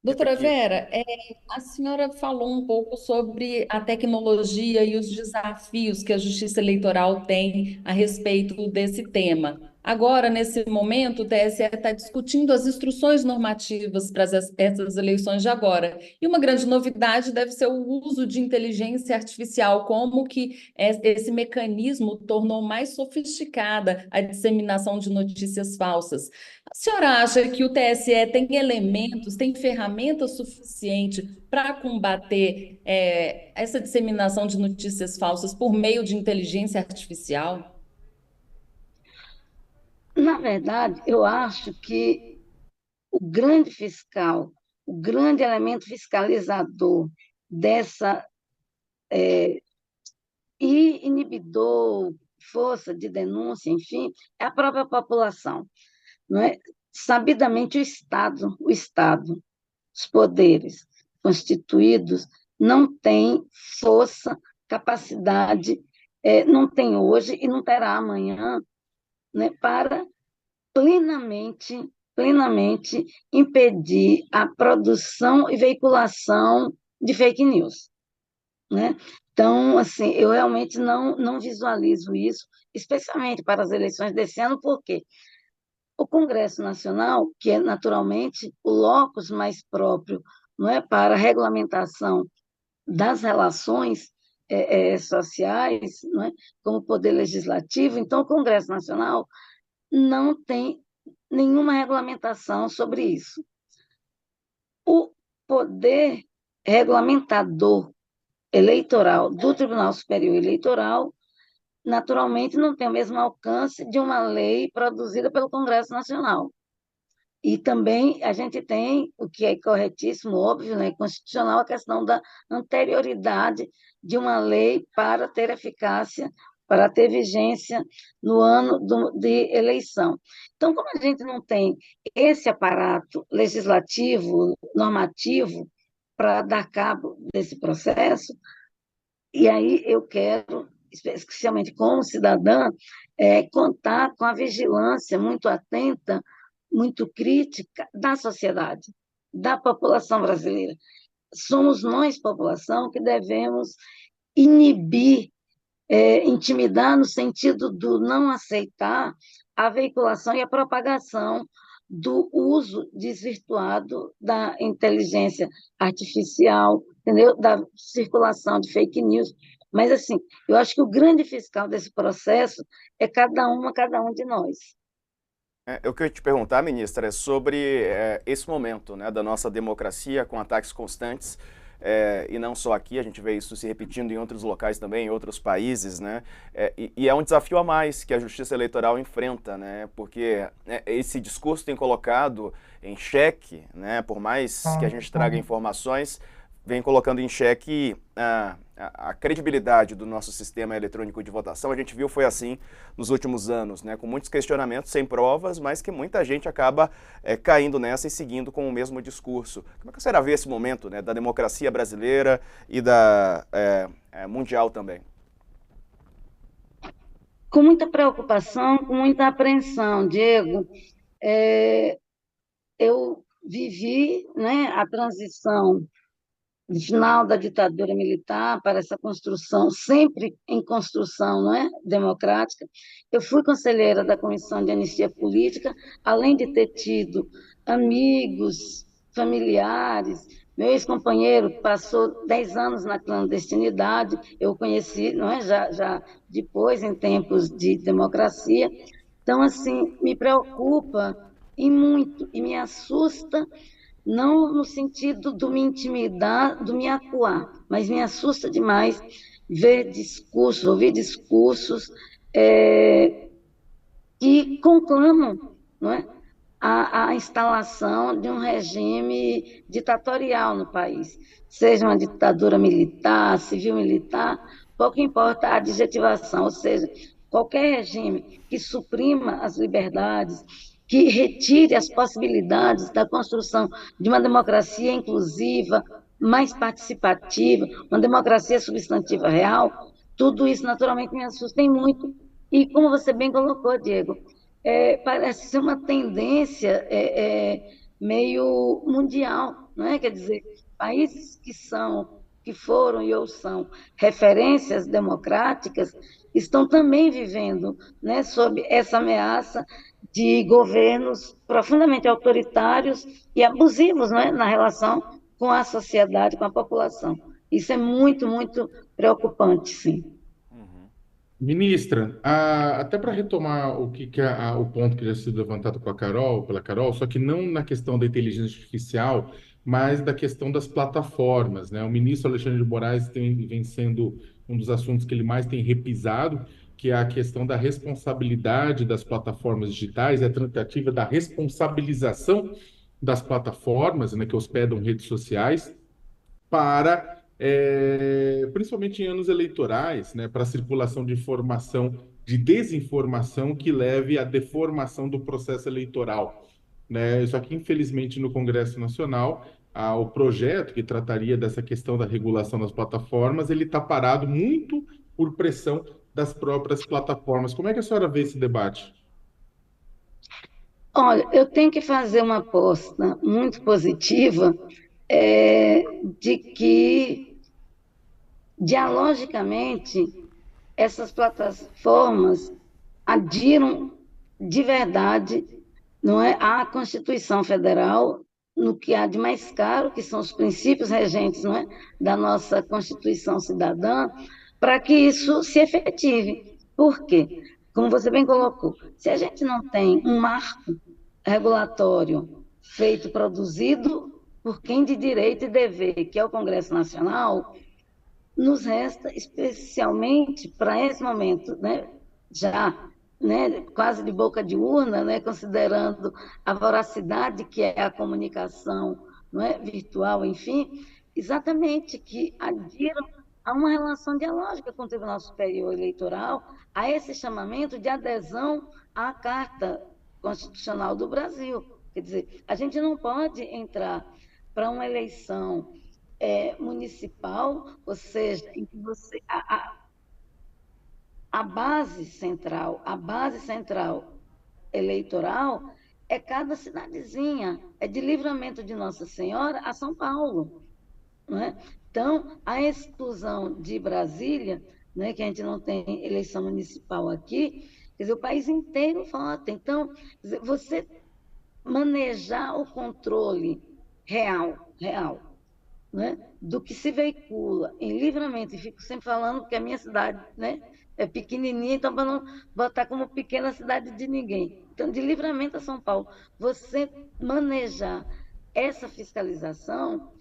Deixa Doutora aqui. Vera, a senhora falou um pouco sobre a tecnologia e os desafios que a Justiça Eleitoral tem a respeito desse tema. Agora, nesse momento, o TSE está discutindo as instruções normativas para essas eleições de agora. E uma grande novidade deve ser o uso de inteligência artificial, como que esse mecanismo tornou mais sofisticada a disseminação de notícias falsas. A senhora acha que o TSE tem elementos, tem ferramentas suficientes para combater essa disseminação de notícias falsas por meio de inteligência artificial? Na verdade, eu acho que o grande fiscal, o grande elemento fiscalizador dessa inibidor, força de denúncia, enfim, é a própria população, não é? Sabidamente o Estado, os poderes constituídos não têm força, capacidade, não tem hoje e não terá amanhã, né, para plenamente impedir a produção e veiculação de fake news, né? Então, assim, eu realmente não visualizo isso, especialmente para as eleições desse ano, porque o Congresso Nacional, que é naturalmente o locus mais próprio, não é, para a regulamentação das relações sociais, não é, como poder legislativo, então o Congresso Nacional não tem nenhuma regulamentação sobre isso. O poder regulamentador eleitoral do Tribunal Superior Eleitoral, naturalmente, não tem o mesmo alcance de uma lei produzida pelo Congresso Nacional. E também a gente tem, o que é corretíssimo, óbvio, né, constitucional, a questão da anterioridade de uma lei para ter eficácia, para ter vigência no ano de eleição. Então, como a gente não tem esse aparato legislativo, normativo, para dar cabo desse processo, e aí eu quero, especialmente como cidadã, contar com a vigilância muito atenta, muito crítica da sociedade, da população brasileira. Somos nós, população, que devemos inibir, intimidar no sentido do não aceitar a veiculação e a propagação do uso desvirtuado da inteligência artificial, entendeu? Da circulação de fake news. Mas, assim, eu acho que o grande fiscal desse processo é cada um de nós. O que eu ia te perguntar, ministra, é sobre esse momento, né, da nossa democracia com ataques constantes, e não só aqui, a gente vê isso se repetindo em outros locais também, em outros países, né? E é um desafio a mais que a Justiça Eleitoral enfrenta, né? Porque esse discurso tem colocado em xeque, né, por mais que a gente traga informações, vem colocando em xeque a credibilidade do nosso sistema eletrônico de votação. A gente viu foi assim nos últimos anos, né, com muitos questionamentos sem provas, mas que muita gente acaba caindo nessa e seguindo com o mesmo discurso. Como é que a senhora vê esse momento, né, da democracia brasileira e da mundial também? Com muita preocupação, com muita apreensão, Diego. É, eu vivi, né, a transição no final da ditadura militar para essa construção, sempre em construção, não é, democrática. Eu fui conselheira da Comissão de Anistia Política, além de ter tido amigos, familiares. Meu ex-companheiro passou 10 anos na clandestinidade, eu conheci, não é, já depois, em tempos de democracia. Então, assim, me preocupa e muito, e me assusta não no sentido do me intimidar, do me acuar, mas me assusta demais ver discursos, ouvir discursos que conclamam, não é, a instalação de um regime ditatorial no país, seja uma ditadura militar, civil-militar, pouco importa a adjetivação, ou seja, qualquer regime que suprima as liberdades, que retire as possibilidades da construção de uma democracia inclusiva, mais participativa, uma democracia substantiva real, tudo isso naturalmente me assusta muito. E como você bem colocou, Diego, parece ser uma tendência meio mundial, não é? Quer dizer, países que foram e ou são referências democráticas, estão também vivendo, né, sob essa ameaça de governos profundamente autoritários e abusivos, não é, na relação com a sociedade, com a população. Isso é muito, muito preocupante, sim. Ministra, até para retomar o ponto que já sido levantado pela Carol, só que não na questão da inteligência artificial, mas da questão das plataformas, né? O ministro Alexandre de Moraes vem sendo um dos assuntos que ele mais tem repisado, que é a questão da responsabilidade das plataformas digitais, a tentativa da responsabilização das plataformas, né, que hospedam redes sociais para, principalmente em anos eleitorais, né, para a circulação de informação, de desinformação que leve à deformação do processo eleitoral, né? Só que, infelizmente, no Congresso Nacional, o projeto que trataria dessa questão da regulação das plataformas, ele está parado muito por pressão das próprias plataformas. Como é que a senhora vê esse debate? Olha, eu tenho que fazer uma aposta muito positiva, de que, dialogicamente, essas plataformas adiram de verdade, não é, à Constituição Federal, no que há de mais caro, que são os princípios regentes, não é, da nossa Constituição Cidadã, para que isso se efetive. Por quê? Como você bem colocou, se a gente não tem um marco regulatório feito, produzido por quem de direito e dever, que é o Congresso Nacional, nos resta, especialmente para esse momento, né, já, né, quase de boca de urna, né, considerando a voracidade que é a comunicação, não é, virtual, enfim, exatamente que adiram a uma relação dialógica com o Tribunal Superior Eleitoral, a esse chamamento de adesão à Carta Constitucional do Brasil. Quer dizer, a gente não pode entrar para uma eleição municipal, ou seja, em que você a base central eleitoral é cada cidadezinha, é de Livramento de Nossa Senhora a São Paulo, não é? Então, a exclusão de Brasília, né, que a gente não tem eleição municipal aqui, quer dizer, o país inteiro vota. Então, quer dizer, você manejar o controle real, né, do que se veicula em Livramento, e fico sempre falando que a minha cidade, né, é pequenininha, então para não botar como pequena cidade de ninguém. Então, de Livramento a São Paulo, você manejar essa fiscalização,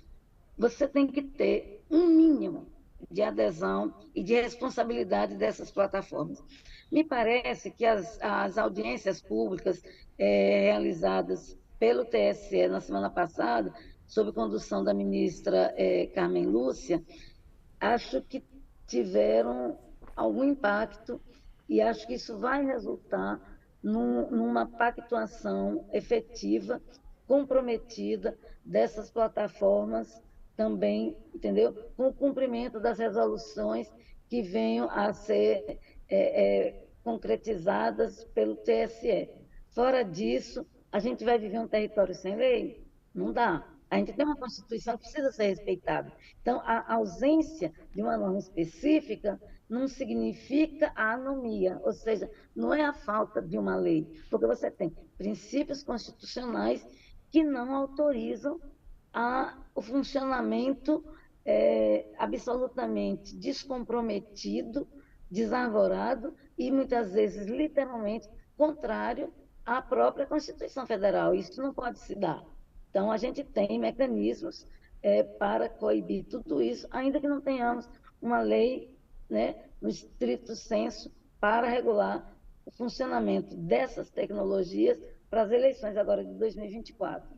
você tem que ter um mínimo de adesão e de responsabilidade dessas plataformas. Me parece que as audiências públicas realizadas pelo TSE na semana passada, sob condução da ministra Carmen Lúcia, acho que tiveram algum impacto e acho que isso vai resultar numa pactuação efetiva, comprometida dessas plataformas também, entendeu? Com o cumprimento das resoluções que venham a ser concretizadas pelo TSE. Fora disso, a gente vai viver um território sem lei? Não dá. A gente tem uma Constituição que precisa ser respeitada. Então, a ausência de uma norma específica não significa a anomia, ou seja, não é a falta de uma lei, porque você tem princípios constitucionais que não autorizam o funcionamento absolutamente descomprometido, desarvorado e, muitas vezes, literalmente, contrário à própria Constituição Federal. Isso não pode se dar. Então, a gente tem mecanismos para coibir tudo isso, ainda que não tenhamos uma lei, né, no estrito senso, para regular o funcionamento dessas tecnologias para as eleições agora de 2024.